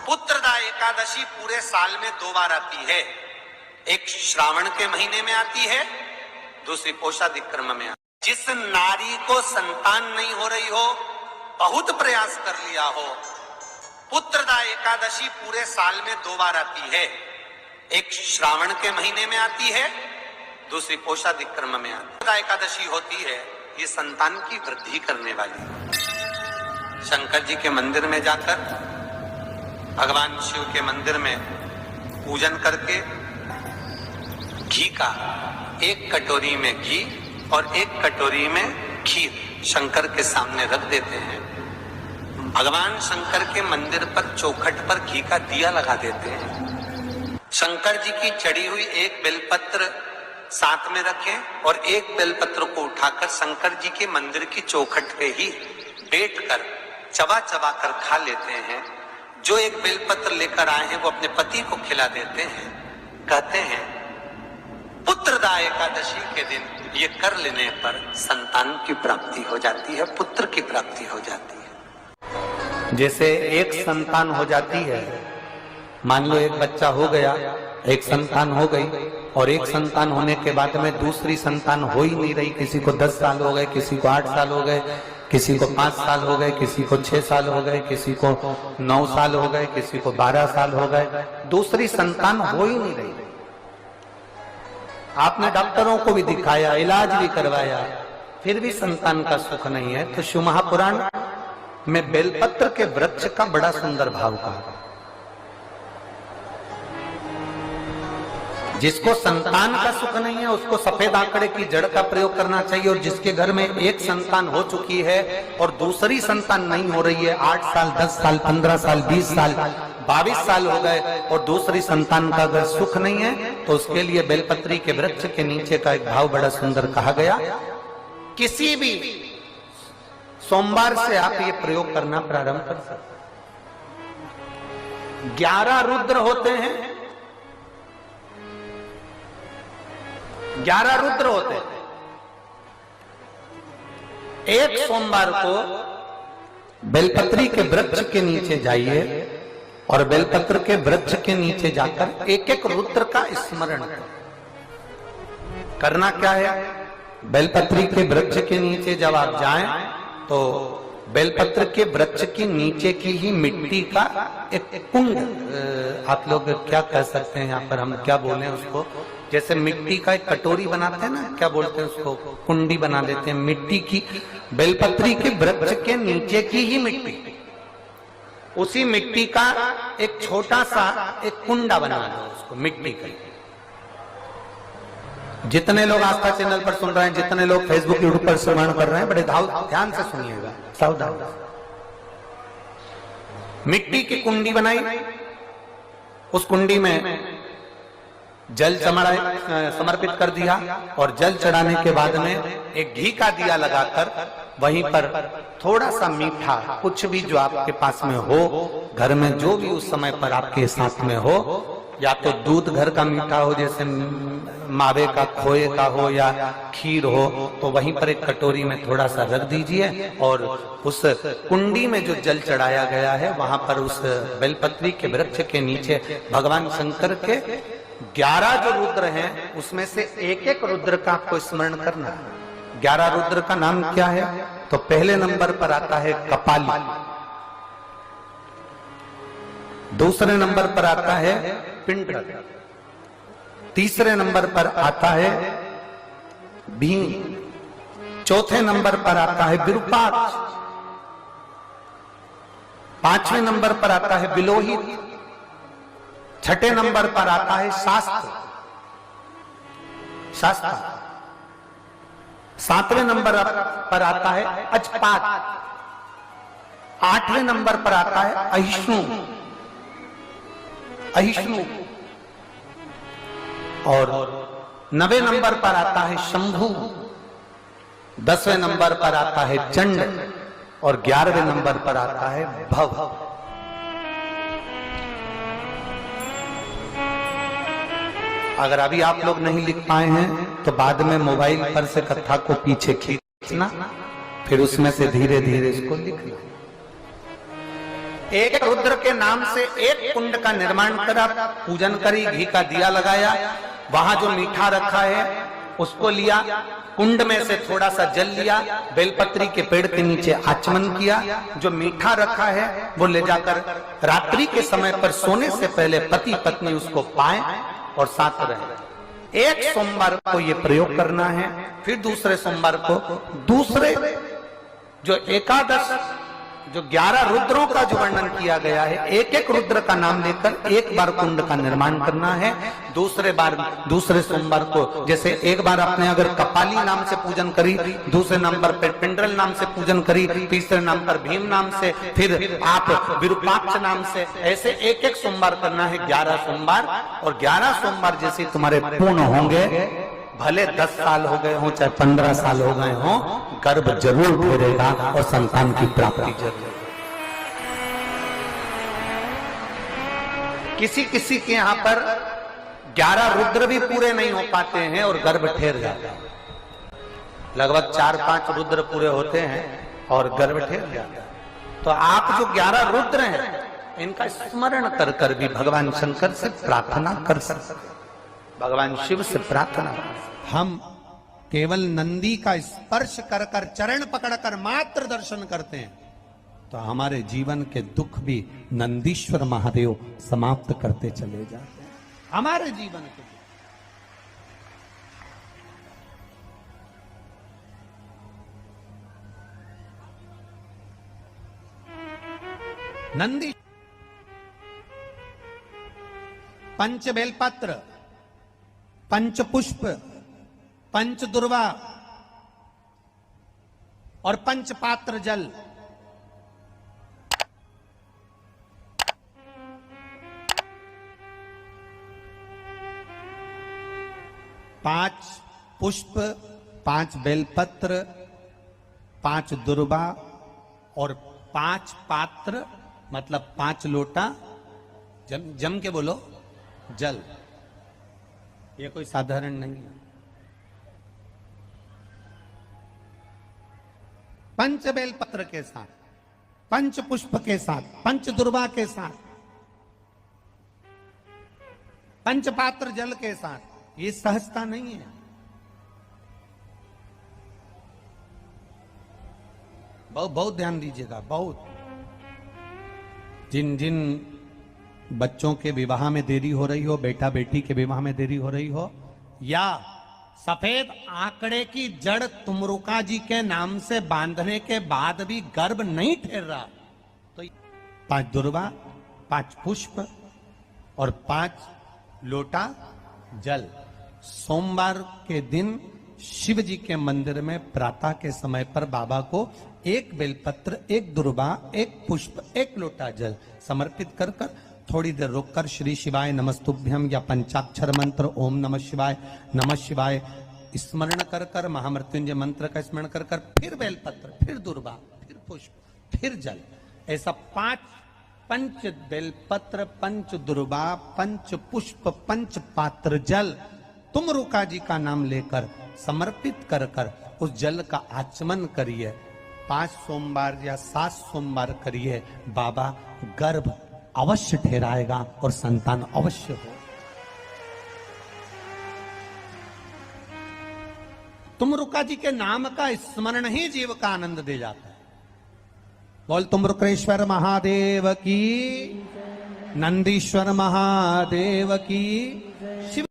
पुत्रदा एकादशी पूरे साल में 2 बार आती है। एक श्रावण के महीने में आती है, दूसरी पोषादिक्रम में आती है। जिस नारी को संतान नहीं हो रही हो, बहुत प्रयास कर लिया हो, पुत्रदा एकादशी पूरे साल में 2 बार आती है। एक श्रावण के महीने में आती है, दूसरी पोषादिक्रम में आती है। पुत्रदा एकादशी होती है, ये संतान की वृद्धि करने वाली। शंकर जी के मंदिर में जाकर, भगवान शिव के मंदिर में पूजन करके घी का 1 कटोरी में घी और 1 कटोरी में खीर शंकर के सामने रख देते हैं। भगवान शंकर के मंदिर पर चौखट पर घी का दिया लगा देते हैं। शंकर जी की चढ़ी हुई 1 बेलपत्र साथ में रखें और 1 बेलपत्र को उठाकर शंकर जी के मंदिर की चौखट पे ही बैठकर चबा चबा कर खा लेते हैं। जो 1 बेलपत्र लेकर आए हैं वो अपने पति को खिला देते हैं। कहते हैं पुत्रदा एकादशी के दिन ये कर लेने पर संतान की प्राप्ति हो जाती है, पुत्र की प्राप्ति हो जाती है। जैसे एक संतान हो जाती है, मान लो एक बच्चा हो गया, एक संतान हो गई, और एक संतान होने के बाद में दूसरी संतान हो ही नहीं रही। किसी को 10 साल हो गए, किसी को 8 साल हो गए, किसी को 5 साल हो गए, किसी को 6 साल हो गए, किसी को 9 साल हो गए, किसी को 12 साल हो गए, दूसरी संतान हो ही नहीं रही। आपने डॉक्टरों को भी दिखाया, इलाज भी करवाया, फिर भी संतान का सुख नहीं है। तो शिव महापुराण में बेलपत्र के वृक्ष का बड़ा सुंदर भाव कहा। जिसको संतान का सुख नहीं है उसको सफेद आंकड़े की जड़ का प्रयोग करना चाहिए। और जिसके घर में एक संतान हो चुकी है और दूसरी संतान नहीं हो रही है, 8 साल, 10 साल, 15 साल, 20 साल, 22 साल हो गए और दूसरी संतान का अगर सुख नहीं है, तो उसके लिए बेलपत्री के वृक्ष के नीचे का एक भाव बड़ा सुंदर कहा गया। किसी भी सोमवार से आप ये प्रयोग करना प्रारंभ कर सकते। 11 रुद्र होते हैं, 11 रुद्र होते हैं। एक सोमवार को बेलपत्री के वृक्ष के नीचे जाइए और बेलपत्र के वृक्ष के नीचे जाकर एक एक रुद्र का स्मरण करें। करना क्या है, बेलपत्री के वृक्ष के नीचे जब आप जाएं तो बेलपत्र के वृक्ष के नीचे की ही मिट्टी का एक कुंड, आप लोग क्या कह सकते हैं, यहाँ पर हम क्या बोले उसको, जैसे मिट्टी का एक कटोरी बनाते हैं ना, क्या बोलते हैं उसको, कुंडी बना देते हैं मिट्टी की। बेलपत्री के वृक्ष के नीचे की ही मिट्टी, उसी मिट्टी का एक छोटा सा एक कुंडा बना दो उसको मिट्टी का। जितने लोग आस्था चैनल पर सुन रहे हैं, जितने लोग फेसबुक यूट्यूब पर श्रवण कर रहे हैं, बड़े ध्यान से सुनिएगा, सावधान। मिट्टी की कुंडी बनाई, उस कुंडी में जल समर्पित कर दिया और जल चढ़ाने के बाद में एक घी का दिया लगाकर वहीं पर थोड़ा सा मीठा, कुछ भी जो आपके पास में हो, घर में जो भी उस समय पर आपके साथ में हो, या तो दूध घर का मीठा हो, जैसे मावे का, खोए का हो या खीर हो, तो वहीं पर एक कटोरी में थोड़ा सा रख दीजिए और उस कुंडी में जो जल चढ़ाया गया है वहां पर उस बेलपत्री के वृक्ष के नीचे भगवान शंकर के 11 जो रुद्र हैं उसमें से एक एक रुद्र का आपको स्मरण करना। 11 रुद्र का नाम क्या है, तो पहले नंबर पर आता है कपाली, दूसरे नंबर पर आता है पिंडर, तीसरे नंबर पर आता है भीम, चौथे नंबर पर आता है विरूपाक्ष, 5वें नंबर पर आता है बिलोहित, 6ठे नंबर पर आता है शास्त्र, 7वें नंबर पर आता है अजपात, 8वें नंबर पर आता है अहिष्णु, और 9वें नंबर पर आता है शंभु, 10वें नंबर पर आता है चंड और 11वें नंबर पर आता है भव। अगर अभी आप लोग नहीं लिख पाए हैं तो बाद में मोबाइल पर से कथा को पीछे खींचना, फिर उसमें से धीरे धीरे इसको लिख लो। एक रुद्र के नाम से एक कुंड का निर्माण करा, पूजन करी, घी का दिया लगाया, वहां जो मीठा रखा है उसको लिया, कुंड में से थोड़ा सा जल लिया, बेलपत्री के पेड़ के नीचे आचमन किया, जो मीठा रखा है वो ले जाकर रात्रि के समय पर सोने से पहले पति पत्नी उसको पाए और साथ रहे। एक सोमवार को ये प्रयोग करना है, फिर दूसरे सोमवार को दूसरे जो एकादश जो 11 रुद्रों का जो वर्णन किया गया है, एक एक रुद्र का नाम लेकर एक बार कुंड का निर्माण करना है। दूसरे सोमवार को जैसे एक बार आपने अगर कपाली नाम से पूजन करी, दूसरे नंबर पर पिंडरल नाम से पूजन करी, तीसरे नाम पर भीम नाम से, फिर आप विरूपाक्ष नाम से, ऐसे एक एक सोमवार करना है, 11 सोमवार। और 11 सोमवार जैसे तुम्हारे पूर्ण होंगे, भले 10 साल हो गए हो चाहे 15 साल हो गए हो, गर्भ जरूर फेरेगा और संतान की प्राप्ति जरूर। किसी किसी के यहाँ पर 11 रुद्र भी पूरे नहीं हो पाते हैं और गर्भ ठेर जाता है। लगभग 4-5 रुद्र पूरे होते हैं और गर्भ ठेर जाता है। तो आप जो 11 रुद्र हैं, इनका स्मरण कर कर भी भगवान शंकर से प्रार्थना कर सकते, भगवान शिव से प्रार्थना। हम केवल नंदी का स्पर्श कर कर, चरण पकड़कर मात्र दर्शन करते हैं तो हमारे जीवन के दुख भी नंदीश्वर महादेव समाप्त करते चले जाते हैं, हमारे जीवन के दुख। नंदी पंच बेलपत्र, पंच पुष्प, पंच दुर्वा और पंच पात्र जल, पांच पुष्प, 5 बेलपत्र, 5 दुर्वा और 5 पात्र, मतलब 5 लोटा, जम के बोलो, जल। ये कोई साधारण नहीं है। पंच बेलपत्र के साथ, पंच पुष्प के साथ, पंच दुर्वा के साथ, पंच पात्र जल के साथ, ये सहजता नहीं है। बहुत ध्यान दीजिएगा, बहुत। जिन जिन बच्चों के विवाह में देरी हो रही हो, बेटा बेटी के विवाह में देरी हो रही हो, या सफेद आंकड़े की जड़ तुमरुका जी के नाम से बांधने के बाद भी गर्भ नहीं ठहर रहा, तो 5 दुर्वा, 5 पुष्प और 5 लोटा जल सोमवार के दिन शिव जी के मंदिर में प्रातः के समय पर बाबा को 1 बेलपत्र, 1 दुर्वा, 1 पुष्प, 1 लोटा जल समर्पित कर कर थोड़ी देर रोककर श्री शिवाय नमस्तुभ्यम या पंचाक्षर मंत्र ओम नमः शिवाय स्मरण कर कर, महामृत्युंजय मंत्र का स्मरण कर कर, फिर बेलपत्र, फिर दुर्वा, फिर पुष्प, फिर जल, ऐसा 5 पंच बेलपत्र, पंच दुर्वा, पंच पुष्प, पंच पात्र जल तुमरुका जी का नाम लेकर समर्पित कर कर उस जल का आचमन करिए। 5 सोमवार या 7 सोमवार करिए, बाबा गर्भ अवश्य ठहराएगा और संतान अवश्य हो। तुमरुका जी के नाम का स्मरण ही जीव का आनंद दे जाता है। बोल तुमरुकेश्वर महादेव की, नंदीश्वर महादेव की, शिव